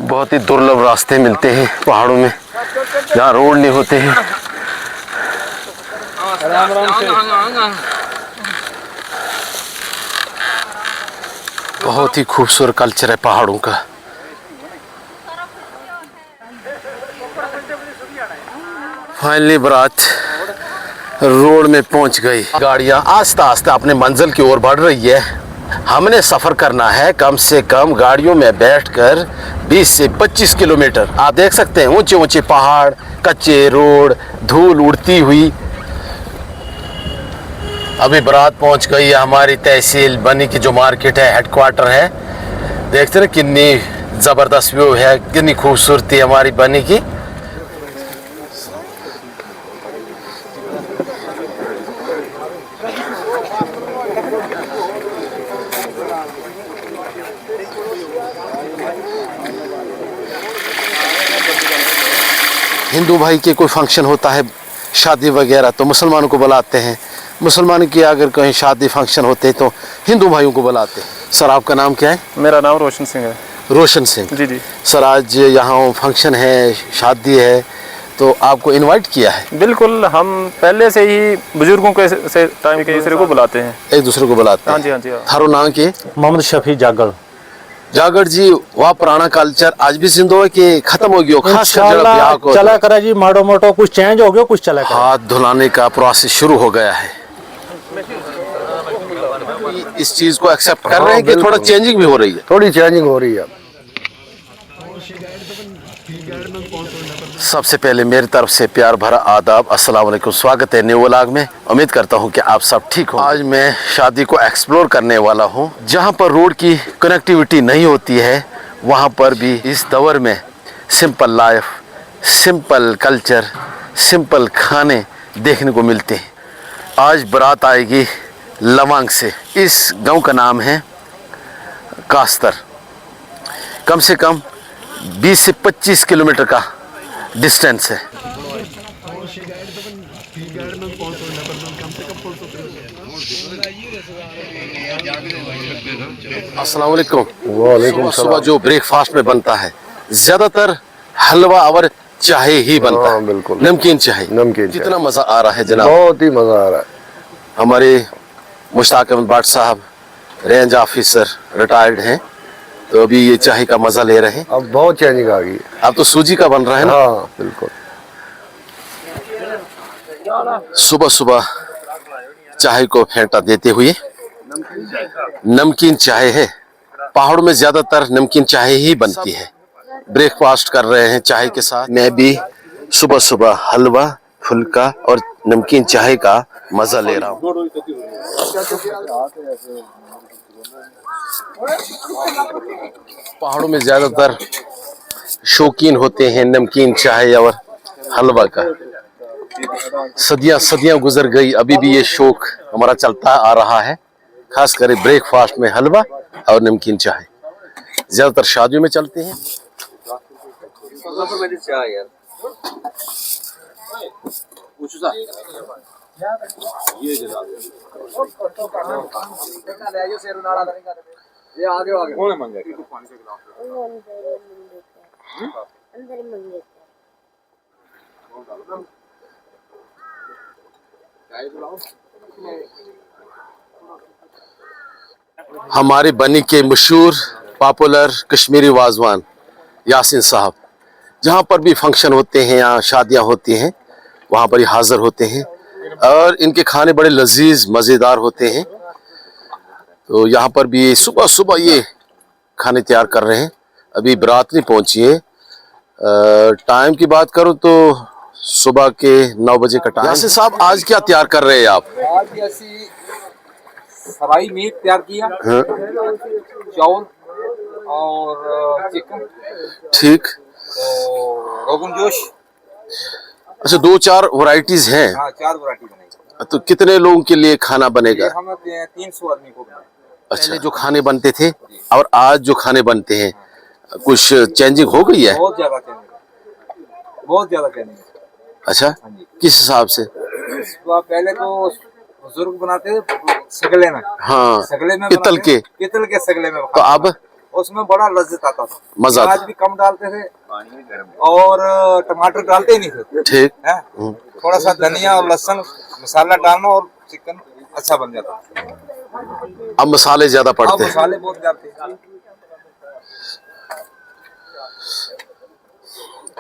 बहुत ही दुर्लभ रास्ते मिलते हैं पहाड़ों में जहाँ रोड नहीं होते हैं। बहुत ही खूबसूरत कल्चर है पहाड़ों का। फाइनली बारात रोड में पहुंच गई। गाड़ियां आस्ता आस्ता अपने मंजिल की ओर बढ़ रही है। हमने सफ़र करना है कम से कम गाड़ियों में बैठकर 20 से 25 किलोमीटर। आप देख सकते हैं ऊंचे ऊंचे पहाड़, कच्चे रोड, धूल उड़ती हुई। अभी बारात पहुंच गई है हमारी तहसील बनी की जो मार्केट है, हेडक्वार्टर है। देखते हैं कितनी ज़बरदस्त व्यू है, कितनी खूबसूरती है हमारी बनी की। हिंदू भाई के कोई फंक्शन होता है, शादी वगैरह, तो मुसलमानों को बुलाते हैं। मुसलमान की अगर कहीं शादी फंक्शन होते हैं तो हिंदू भाइयों को बुलाते हैं। सर आपका नाम क्या है? मेरा नाम रोशन सिंह है। रोशन सिंह जी जी सर, आज यहाँ फंक्शन है, शादी है, तो आपको इनवाइट किया है? बिल्कुल, हम पहले से ही बुजुर्गों के से टाइम के दूसरे को बुलाते हैं, एक दूसरे को बुलाते हैं। हाँ जी हाँ जी। थारो नाम के? मोहम्मद शफी जागड़। जागड़ जी, वह पुराना कल्चर आज भी जिंदा है कि खत्म हो गया? खास कर चला करा जी, माड़ो मोटो कुछ चेंज हो गया, कुछ चला करा। हाथ धुलाने का प्रोसेस शुरू हो गया है। इस चीज को एक्सेप्ट कर रहे हैं कि थोड़ा चेंजिंग भी हो रही है? थोड़ी चेंजिंग हो रही है। सबसे पहले मेरी तरफ से प्यार भरा आदाब, अस्सलाम वालेकुम। स्वागत है न्यू व्लॉग में। उम्मीद करता हूं कि आप सब ठीक हो। आज मैं शादी को एक्सप्लोर करने वाला हूं, जहां पर रोड की कनेक्टिविटी नहीं होती है, वहां पर भी इस दौर में simple life, simple culture, simple खाने देखने को मिलते हैं। आज बारात आएगी लवांग से। इस गांव का नाम है कास्तर। कम से कम 20 से 25 किलोमीटर का डिस्टेंस है। अस्सलाम वालेकुम। वालेकुम सुबह जो ब्रेकफास्ट में बनता है ज्यादातर हलवा और चाय ही बनता है। बिल्कुल, नमकीन चाय। नमकीन कितना मजा आ रहा है जनाब, बहुत ही मजा आ रहा है। हमारे मुश्ताक अहमद भाट साहब रेंज ऑफिसर रिटायर्ड हैं, तो अभी ये चाय का मजा ले रहे हैं। अब बहुत चेंजिंग आ गई है। अब तो सूजी का बन रहा है ना? हाँ बिल्कुल। सुबह सुबह चाय को फेंटा देते हुए नमकीन चाय है। पहाड़ों में ज्यादातर नमकीन चाय ही बनती है। ब्रेकफास्ट कर रहे हैं चाय के साथ। मैं भी सुबह सुबह हलवा, फुल्का और नमकीन चाय का मजा ले रहा हूँ। पहाड़ों में ज्यादातर शौकीन होते हैं नमकीन चाय और हलवा का। सदियां सदियां गुजर गई, अभी भी ये शौक हमारा चलता आ रहा है। खास कर ब्रेकफास्ट में हलवा और नमकीन चाय ज्यादातर शादियों में चलते हैं। हमारे बनी के मशहूर पॉपुलर कश्मीरी वाजवान यासिन साहब, जहाँ पर भी फंक्शन होते हैं या शादियाँ होती हैं वहाँ पर ही हाजिर होते हैं और इनके खाने बड़े लजीज मज़ेदार होते हैं। तो यहाँ पर भी सुबह सुबह ये खाने तैयार कर रहे हैं। अभी बारात नहीं पहुँची है। टाइम की बात करूँ तो सुबह के 9 बजे का टाइम। यासिन साहब, आज क्या तैयार कर रहे हैं आप? आज ऐसी सराई मीट तैयार किया, चावल और चिकन, ठीक, और रोगन जोश। अच्छा, 2-4 वैरायटीज हैं। हाँ, 4 वैरायटी बनेगी। तो कितने लोगों के लिए खाना बनेगा? हम 300 आदमी को बनाए। अच्छा, जो खाने बनते थे और आज जो खाने बनते हैं कुछ चेंजिंग हो गई है? बहुत ज्यादा चेंजिंग, बहुत ज्यादा चेंजिंग। अच्छा, किस हिसाब से? पहले तो बुजुर्ग बनाते थे सगले में। हाँ, सगले में पित्तल बनाते, के। पित्तल के सगले में। तो अब उसमें बड़ा लज्जत आता था, मजा प्याज था। भी कम डालते थे और टमाटर डालते ही नहीं थे। ठीक। है थोड़ा सा धनिया और लहसुन मसाला डालना और चिकन अच्छा बन जाता। अब मसाले ज्यादा अब पड़ते हैं। मसाले बहुत जाते हैं।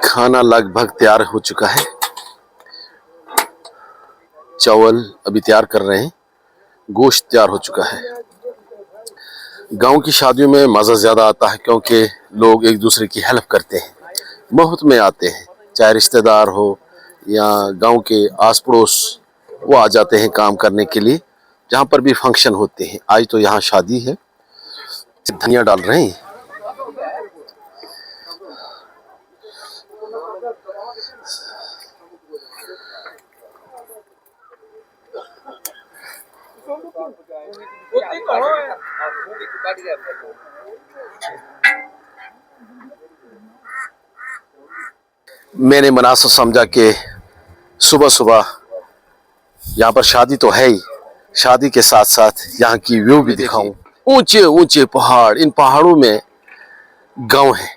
खाना लगभग तैयार हो चुका है। चावल अभी तैयार कर रहे हैं, गोश्त तैयार हो चुका है। गांव की शादियों में मज़ा ज़्यादा आता है क्योंकि लोग एक दूसरे की हेल्प करते हैं, मुफ्त में आते हैं, चाहे रिश्तेदार हो या गांव के आस पड़ोस, वो आ जाते हैं काम करने के लिए जहां पर भी फंक्शन होते हैं। आज तो यहाँ शादी है। धनिया डाल रहे हैं। मैंने मुनासिब समझा कि सुबह सुबह यहाँ पर शादी तो है ही, शादी के साथ साथ यहाँ की व्यू भी दिखाऊं। ऊंचे ऊंचे पहाड़, इन पहाड़ों में गांव है।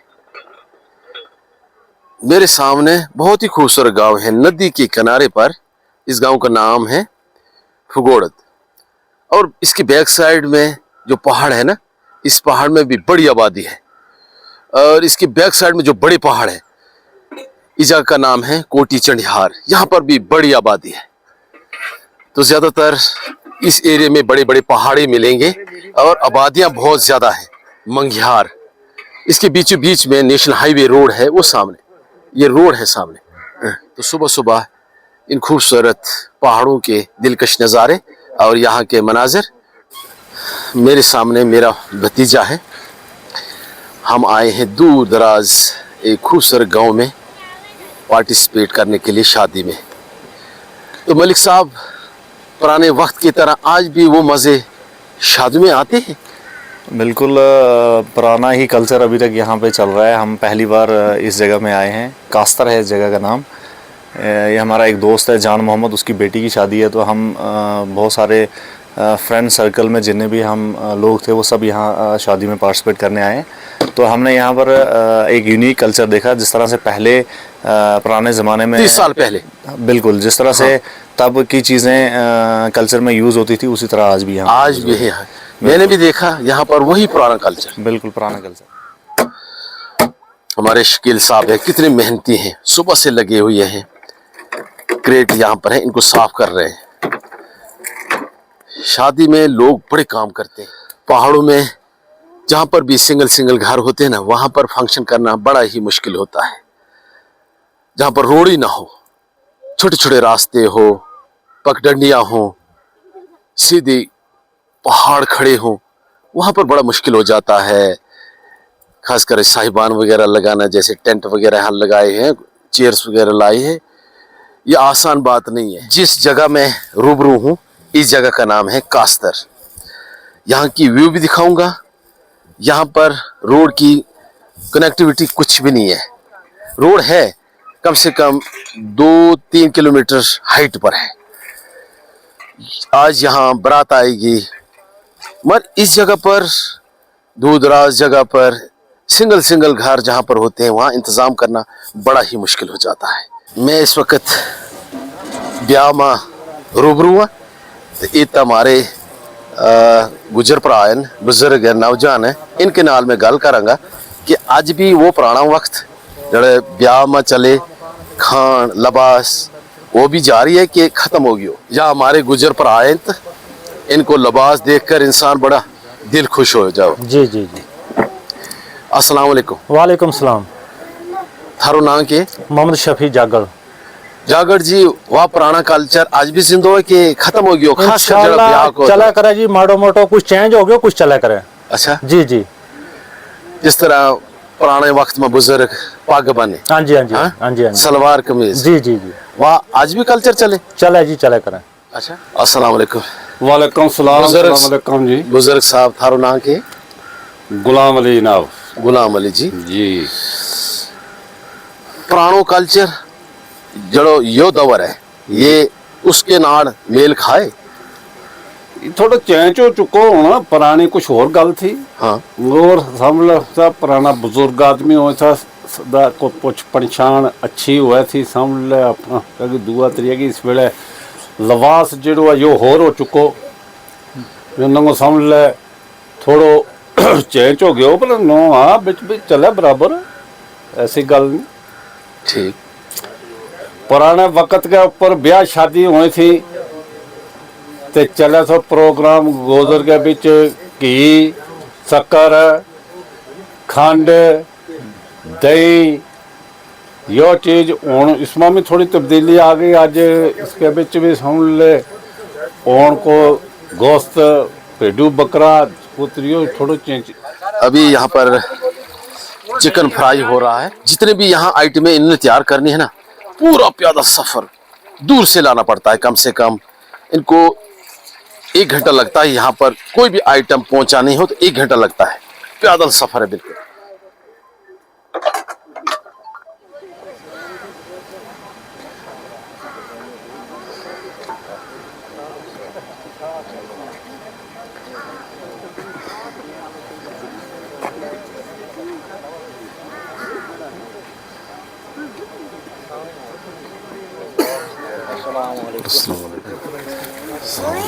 मेरे सामने बहुत ही खूबसूरत गांव है, नदी के किनारे पर। इस गांव का नाम है फुगोड़द और इसकी बैक साइड में जो पहाड़ है ना, इस पहाड़ में भी बड़ी आबादी है। और इसकी बैक साइड में जो बड़े पहाड़ है, इस जगह का नाम है कोटी चंडिहार। यहाँ पर भी बड़ी आबादी है। तो ज्यादातर इस एरिया में बड़े बड़े पहाड़ी मिलेंगे और आबादियां बहुत ज्यादा है। मंगिहार, इसके बीचों बीच में नेशनल हाईवे रोड है, वो सामने, ये रोड है सामने। तो सुबह सुबह इन खूबसूरत पहाड़ों के दिलकश नज़ारे और यहाँ के मनाजिर। मेरे सामने मेरा भतीजा है। हम आए हैं दूर दराज एक खूबसूरत गांव में पार्टिसिपेट करने के लिए, शादी में। तो मलिक साहब, पुराने वक्त की तरह आज भी वो मज़े शादी में आते हैं? बिल्कुल पुराना ही कल्चर अभी तक यहाँ पे चल रहा है। हम पहली बार इस जगह में आए हैं। कास्तर है इस जगह का नाम। ये हमारा एक दोस्त है जान मोहम्मद, उसकी बेटी की शादी है। तो हम बहुत सारे फ्रेंड सर्कल में जितने भी हम लोग थे वो सब यहाँ शादी में पार्टिसिपेट करने आए। तो हमने यहाँ पर एक यूनिक कल्चर देखा। जिस तरह से पहले पुराने ज़माने में 30 साल पहले, बिल्कुल जिस तरह से तब की चीज़ें कल्चर में यूज़ होती थी, उसी तरह आज भी यहाँ आज भी है। मैंने भी देखा यहाँ पर वही पुराना कल्चर। बिल्कुल पुराना कल्चर। हमारे शकील साहब है, कितने मेहनती हैं, सुबह से लगे हुए हैं। क्रेट यहाँ पर है, इनको साफ कर रहे हैं। शादी में लोग बड़े काम करते हैं। पहाड़ों में जहाँ पर भी सिंगल सिंगल घर होते हैं ना, वहाँ पर फंक्शन करना बड़ा ही मुश्किल होता है। जहाँ पर रोड ही ना हो, छोटे छोटे रास्ते हो, पगडंडियाँ हो, सीधी पहाड़ खड़े हो, वहाँ पर बड़ा मुश्किल हो जाता है। खासकर साहिबान वगैरह लगाना, जैसे टेंट वगैरह यहाँ लगाए हैं, चेयर्स वगैरह लाई है, ये आसान बात नहीं है। जिस जगह मैं रूबरू हूँ, इस जगह का नाम है कास्तर। यहाँ की व्यू भी दिखाऊंगा। यहाँ पर रोड की कनेक्टिविटी कुछ भी नहीं है। रोड है कम से कम 2-3 किलोमीटर हाइट पर है। आज यहाँ बारात आएगी, मगर इस जगह पर, दूर दराज जगह पर, सिंगल सिंगल घर जहाँ पर होते हैं, वहाँ इंतज़ाम करना बड़ा ही मुश्किल हो जाता है। मैं इस वक्त ब्याह में रूबरू हुआ। तो ये हमारे गुजर भरायन बुजुर्ग है, नौजवान है, इनके नाल में गल करांगा कि आज भी वो पुराना वक्त जड़े ब्याह में चले, खान लिबास, वो भी जारी है कि ख़त्म हो गया। या हमारे गुजर भरायन, इनको लिबास देखकर इंसान बड़ा दिल खुश हो जाओ। जी जी जी। अस्सलाम वालेकुम। वालेकुम सलाम। थारो नाम के? मोहम्मद शफी जागड़। जागड़ जी, वह पुराना कल्चर आज भी जिंदा है कि खत्म हो गया? खास कर जरा ब्याह को चला करे जी, माड़ो मोटो कुछ चेंज हो गया, कुछ चला करे। अच्छा जी जी। जिस तरह पुराने वक्त में बुजुर्ग पग बने, हाँ जी हाँ जी हाँ जी हाँ जी, सलवार कमीज, जी जी जी, वह आज भी कल्चर चले? चला जी, चला करे। अच्छा, अस्सलाम वालेकुम। वालेकुम सलाम। बुजुर्ग- अस्सलाम वालेकुम जी। बुजुर्ग साहब, थारो नाम के? गुलाम अली जनाब। गुलाम अली जी। जी पुरानो कल्चर जड़ो यो दवर है, ये उसके नाल मेल खाए? थोड़ा चेंज हो चुका होना, पुरानी कुछ और गल थी। हाँ और समझ लो पुराना बुजुर्ग आदमी हो था, सदा को कुछ पहचान अच्छी हुआ थी, समझ ले अपना कभी दुआ तरीके की इस वेले लवास जो है यो होर हो चुको, जो समझ ले थोड़ो चेंज हो गया, पर नो हाँ बिच बिच चले बराबर, ऐसी गल नहीं। ठीक। पुराने वक्त के ऊपर ब्याह शादी हुई थी ते चले तो प्रोग्राम गोजर के बीच घी शक्कर खंड दही यो चीज हूँ इसमें भी थोड़ी तब्दीली आ गई। आज इसके बीच भी समझ ले ओण को गोश्त भेडू बकरा पुत्रियों थोड़ा चेंज। अभी यहाँ पर चिकन फ्राई हो रहा है। जितने भी यहाँ आइटमें इन्होंने तैयार करनी है ना, पूरा प्यादा सफर दूर से लाना पड़ता है। कम से कम इनको 1 घंटा लगता है। यहाँ पर कोई भी आइटम पहुंचानी हो तो 1 घंटा लगता है। पैदल सफर है बिल्कुल।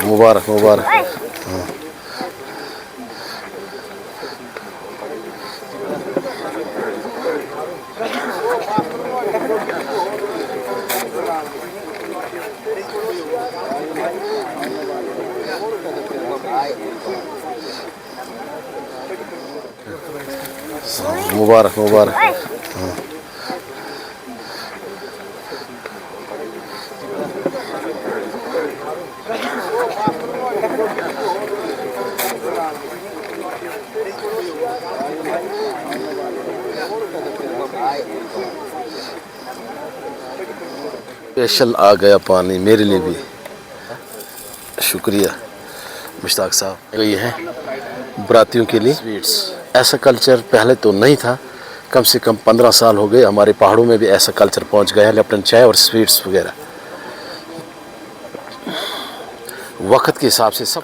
मुबारक मुबारक। मुबारक मुबारक। स्पेशल आ गया पानी मेरे लिए भी। शुक्रिया मुश्ताक साहब। ये है बरातियों के लिए स्वीट्स। ऐसा कल्चर पहले तो नहीं था। कम से कम 15 साल हो गए हमारे पहाड़ों में भी ऐसा कल्चर पहुंच गया है। लिप्टन चाय और स्वीट्स वगैरह वक्त के हिसाब से सब।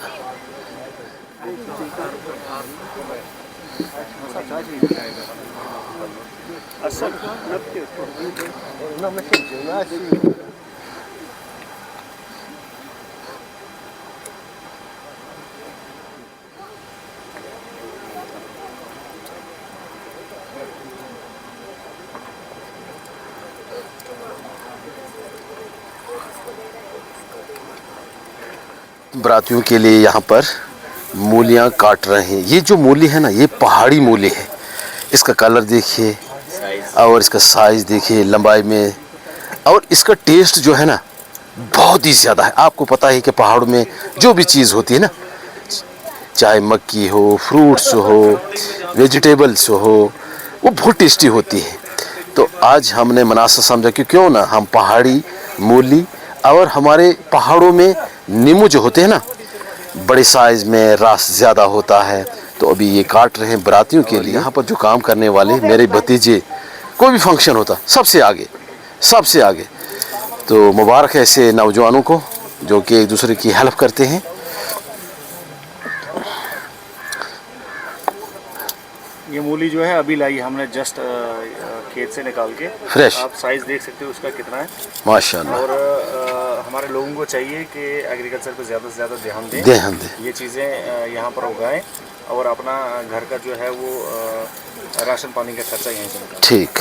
बरातियों के लिए यहाँ पर मूलियाँ काट रहे हैं। ये जो मूली है ना, ये पहाड़ी मूली है। इसका कलर देखिए और इसका साइज देखिए लंबाई में, और इसका टेस्ट जो है ना बहुत ही ज़्यादा है। आपको पता है कि पहाड़ों में जो भी चीज़ होती है ना, चाहे मक्की हो, फ्रूट्स हो, वेजिटेबल्स हो, वो बहुत टेस्टी होती है। तो आज हमने मुनासिब समझा कि क्यों ना हम पहाड़ी मूली और हमारे पहाड़ों में नींबू जो होते हैं ना, बड़े साइज में रस ज़्यादा होता है, तो अभी ये काट रहे हैं बरातियों के लिए। यहाँ पर जो काम करने वाले मेरे भतीजे, कोई भी फंक्शन होता सबसे आगे। तो मुबारक है ऐसे नौजवानों को जो कि एक दूसरे की हेल्प करते हैं। ये मूली जो है अभी लाई हमने जस्ट खेत से निकाल के, फ्रेश। आप साइज देख सकते हो उसका कितना है माशाल्लाह। और हमारे लोगों को चाहिए कि एग्रीकल्चर पे ज़्यादा से ज़्यादा ध्यान दें। ये चीज़ें यहाँ पर उगाएं और अपना घर का जो है वो राशन पानी का खर्चा यहीं से निकालें। ठीक।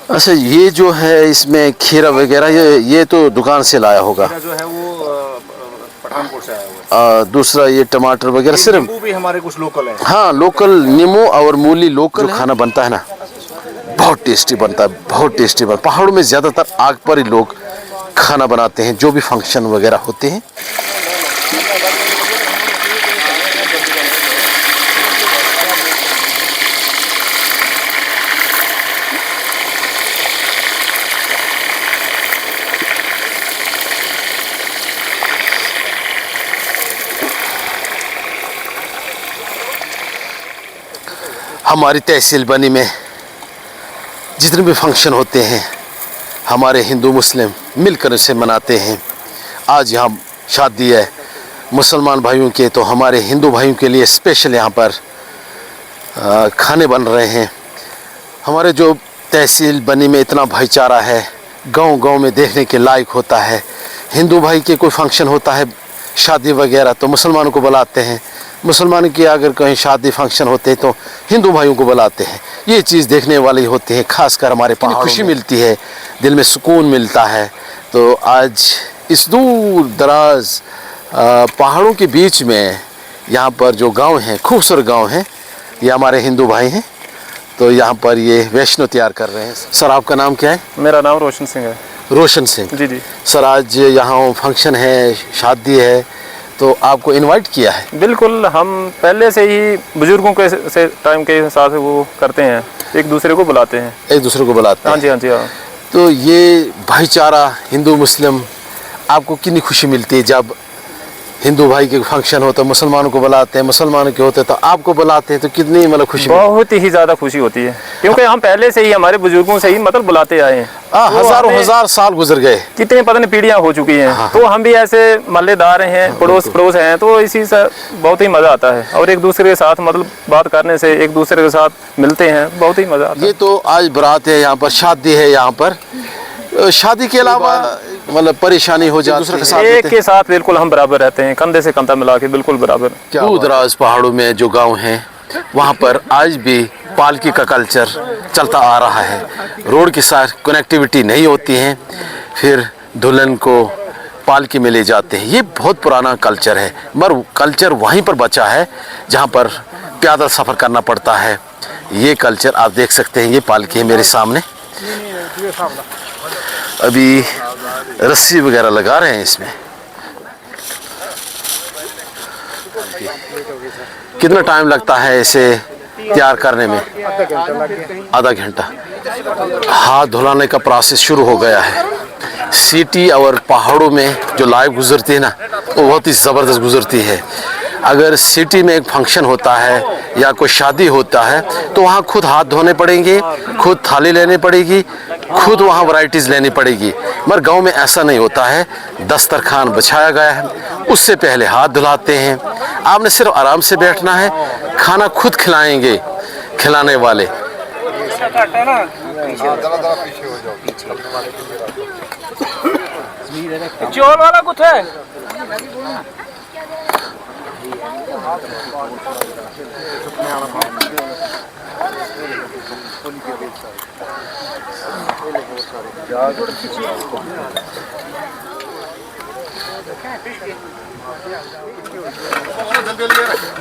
अच्छा, ये जो है इसमें खीरा वगैरह ये तो दुकान से लाया होगा। खीरा जो है वो पठानकोट से आया हुआ है। दूसरा ये टमाटर वगैरह सिर्फ। नींबू भी हमारे कुछ लोकल है। हाँ, लोकल नींबू और मूली लोकल। जो खाना बनता है ना बहुत टेस्टी बनता है, बहुत टेस्टी बनता है। पहाड़ों में ज़्यादातर आग पर ही लोग खाना बनाते हैं जो भी फंक्शन वगैरह होते हैं। हमारी तहसील बनी में जितने भी फंक्शन होते हैं हमारे हिंदू मुस्लिम मिलकर इसे मनाते हैं। आज यहाँ शादी है मुसलमान भाइयों के तो हमारे हिंदू भाइयों के लिए स्पेशल यहाँ पर खाने बन रहे हैं। हमारे जो तहसील बनी में इतना भाईचारा है, गांव-गांव में देखने के लायक होता है। हिंदू भाई के कोई फंक्शन होता है, शादी वगैरह, तो मुसलमानों को बुलाते हैं। मुसलमान की अगर कहीं शादी फंक्शन होते हैं तो हिंदू भाइयों को बुलाते हैं। ये चीज़ देखने वाली होती है, खासकर हमारे पहाड़ों में खुशी मिलती है, दिल में सुकून मिलता है। तो आज इस दूर दराज पहाड़ों के बीच में यहाँ पर जो गांव हैं, खूबसूरत गांव हैं, ये हमारे हिंदू भाई हैं। तो यहाँ पर ये वैष्णो तैयार कर रहे हैं। सर आपका नाम क्या है? मेरा नाम रोशन सिंह है। रोशन सिंह जी जी। सर आज यहाँ फंक्शन है, शादी है, तो आपको इनवाइट किया है? बिल्कुल, हम पहले से ही बुजुर्गों के से टाइम के हिसाब से वो करते हैं, एक दूसरे को बुलाते हैं। एक दूसरे को बुलाते हैं? हाँ जी, हाँ जी, हाँ। तो ये भाईचारा हिंदू मुस्लिम, आपको कितनी खुशी मिलती है जब हिंदू भाई के फंक्शन होता है, मुसलमानों को बुलाते हैं, मुसलमानों के होते तो आपको बुलाते हैं, तो कितनी मतलब खुशी? बहुत ही ज़्यादा खुशी होती है, क्योंकि हम पहले से ही हमारे बुजुर्गों से ही मतलब बुलाते आए हैं। तो हजार साल गुजर गए, कितने पता नहीं पीढ़ियाँ हो चुकी हैं। हाँ। तो हम भी ऐसे महल्लेदार हैं, पड़ोस हैं, तो इसी से बहुत ही मज़ा आता है। और एक दूसरे के साथ मतलब बात करने से, एक दूसरे के साथ मिलते हैं, बहुत ही मज़ा आता है। ये तो आज बारात है, यहाँ पर शादी है, यहाँ पर शादी के अलावा मतलब परेशानी हो जाती है? एक के साथ बिल्कुल हम बराबर रहते हैं, कंधे से कंधा मिला के बिल्कुल बराबर। दूर दराज पहाड़ों में जो गांव हैं, वहाँ पर आज भी पालकी का कल्चर चलता आ रहा है। रोड के साथ कनेक्टिविटी नहीं होती है, फिर दुल्हन को पालकी में ले जाते हैं। ये बहुत पुराना कल्चर है, मगर कल्चर वहीं पर बचा है जहाँ पर पैदल सफ़र करना पड़ता है। ये कल्चर आप देख सकते हैं, ये पालकी है मेरे सामने। अभी रस्सी वगैरह लगा रहे हैं इसमें। कितना टाइम लगता है इसे तैयार करने में? आधा घंटा। हाथ धुलाने का प्रोसेस शुरू हो गया है। सिटी और पहाड़ों में जो लाइफ गुजरती है ना, वो बहुत ही ज़बरदस्त गुजरती है। अगर सिटी में एक फंक्शन होता है या कोई शादी होता है तो वहाँ खुद हाथ धोने पड़ेंगे, खुद थाली लेनी पड़ेगी, खुद वहाँ वैरायटीज़ लेनी पड़ेगी। मगर गांव में ऐसा नहीं होता है, दस्तरखान बिछाया गया है, उससे पहले हाथ धुलाते हैं। आपने सिर्फ आराम से बैठना है, खाना खुद खिलाएंगे खिलाने वाले। चोल वाला कुछ है?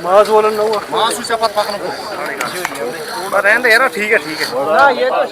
मास बोलन ना हुआ, मास उसे पत पकन को रहने यार, ठीक है ठीक है ना। ये तो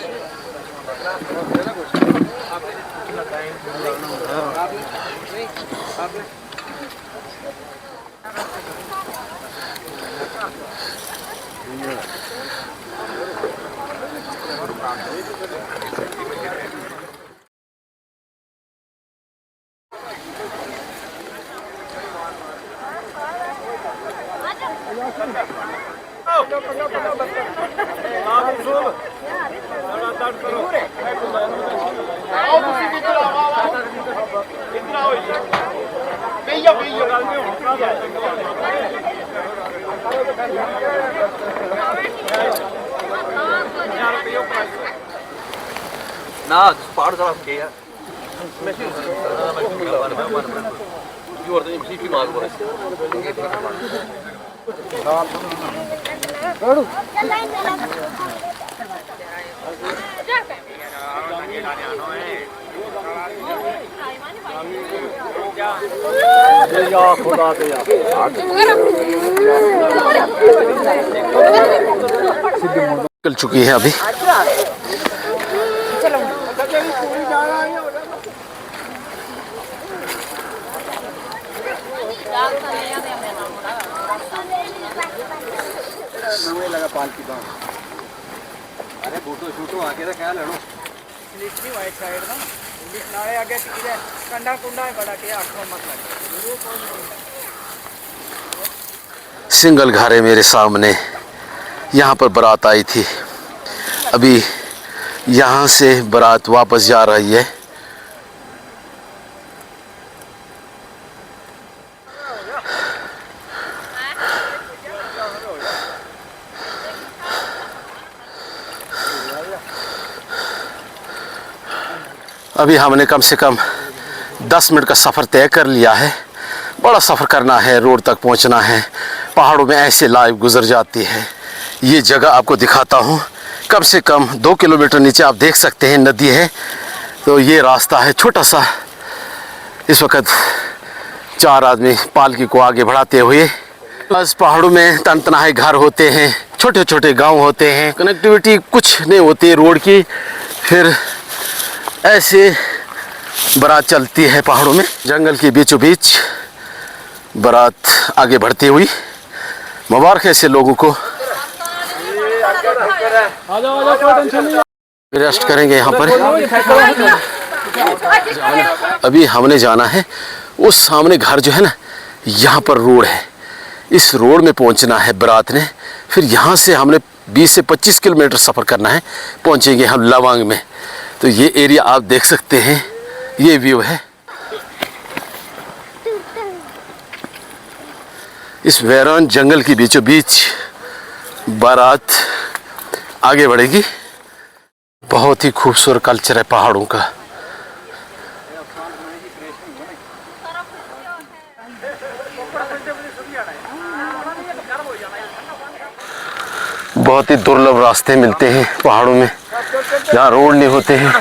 ना पहाड़ जरा के यार मैं जो और नहीं सीटी मार रहा या खुदा के यार निकल चुकी है अभी। अरे फोटो शूटो आके तो क्या लड़ो लिखनी वाइट साइड ना नाले आगे टिके कंडा कुंडा है बड़ा के आंखों मत सिंगल घारे मेरे सामने, यहाँ पर बारात आई थी। अभी यहाँ से बारात वापस जा रही है। अभी हमने कम से कम 10 मिनट का सफ़र तय कर लिया है। बड़ा सफ़र करना है, रोड तक पहुंचना है। पहाड़ों में ऐसे लाइफ गुजर जाती है। ये जगह आपको दिखाता हूँ। कम से कम 2 किलोमीटर नीचे आप देख सकते हैं नदी है। तो ये रास्ता है छोटा सा। इस वक्त 4 आदमी पालकी को आगे बढ़ाते हुए। बस पहाड़ों में तनतनाहे घर होते हैं, छोटे छोटे गांव होते हैं, कनेक्टिविटी कुछ नहीं होती रोड की। फिर ऐसे बारात चलती है पहाड़ों में, जंगल के बीचों बीच बारात आगे बढ़ती हुई। मुबारक है ऐसे लोगों को। रेस्ट करेंगे यहाँ पर। अभी हमने जाना है उस सामने घर जो है ना, यहाँ पर रोड है। इस रोड में पहुँचना है बारात ने। फिर यहाँ से हमने 20 से 25 किलोमीटर सफ़र करना है, पहुँचेंगे हम लवांग में। तो ये एरिया आप देख सकते हैं, ये व्यू है। इस वैरान जंगल के बीचों बीच बारात आगे बढ़ेगी। बहुत ही खूबसूरत कल्चर है पहाड़ों का। बहुत ही दुर्लभ रास्ते मिलते हैं पहाड़ों में, जहाँ रोड नहीं होते हैं।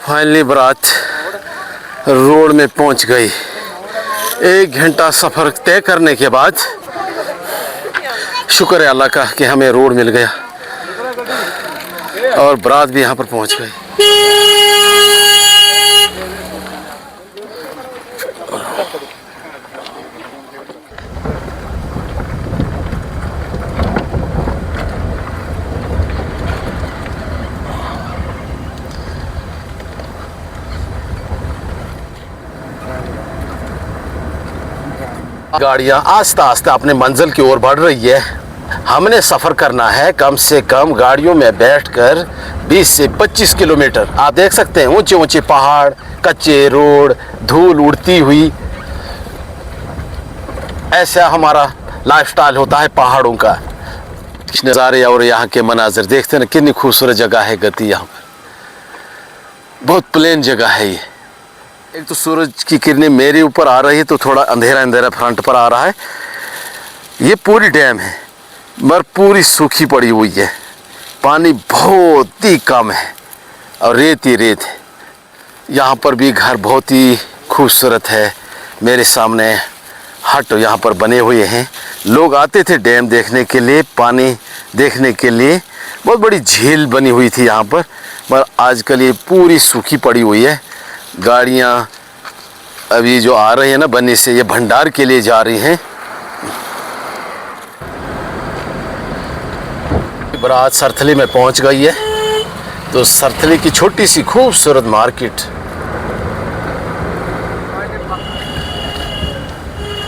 फाइनली बारात रोड में पहुंच गई। 1 घंटा सफ़र तय करने के बाद शुक्र है अल्लाह का कि हमें रोड मिल गया और बारात भी यहाँ पर पहुंच गई। गाड़ियाँ आस्ता आस्ता अपने मंजिल की ओर बढ़ रही है। हमने सफ़र करना है कम से कम गाड़ियों में बैठकर 20 से 25 किलोमीटर। आप देख सकते हैं ऊंचे ऊंचे पहाड़, कच्चे रोड, धूल उड़ती हुई। ऐसा हमारा लाइफस्टाइल होता है पहाड़ों का। नज़ारे और यहाँ के मनाजिर देखते हैं ना, कितनी खूबसूरत जगह है गति। यहाँ पर बहुत प्लेन जगह है ये। एक तो सूरज की किरणें मेरे ऊपर आ रही है तो थोड़ा अंधेरा अंधेरा फ्रंट पर आ रहा है। ये पूरी डैम है मगर पूरी सूखी पड़ी हुई है। पानी बहुत ही कम है और रेत ही रेत है। यहाँ पर भी घर बहुत ही खूबसूरत है। मेरे सामने हट यहाँ पर बने हुए हैं। लोग आते थे डैम देखने के लिए, पानी देखने के लिए। बहुत बड़ी झील बनी हुई थी यहाँ पर, मगर आजकल ये पूरी सूखी पड़ी हुई है। गाड़ियाँ अभी जो आ रही है ना बन्नी से, ये भंडार के लिए जा रही हैं। बारात सरथली में पहुंच गई है। तो सरथली की छोटी सी खूबसूरत मार्केट।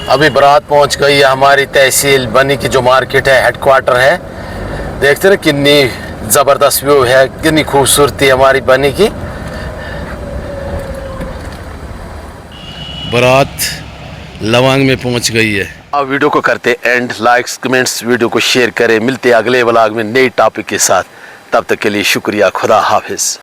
अभी बारात पहुंच गई है हमारी तहसील बन्नी की जो मार्केट है, हेडक्वार्टर है। देखते ना कितनी ज़बरदस्त व्यू है, कितनी खूबसूरती हमारी बन्नी की। बारात लवांग में पहुंच गई है। आप वीडियो को करते एंड, लाइक्स कमेंट्स, वीडियो को शेयर करें। मिलते अगले व्लॉग में नए टॉपिक के साथ। तब तक के लिए शुक्रिया। खुदा हाफिज।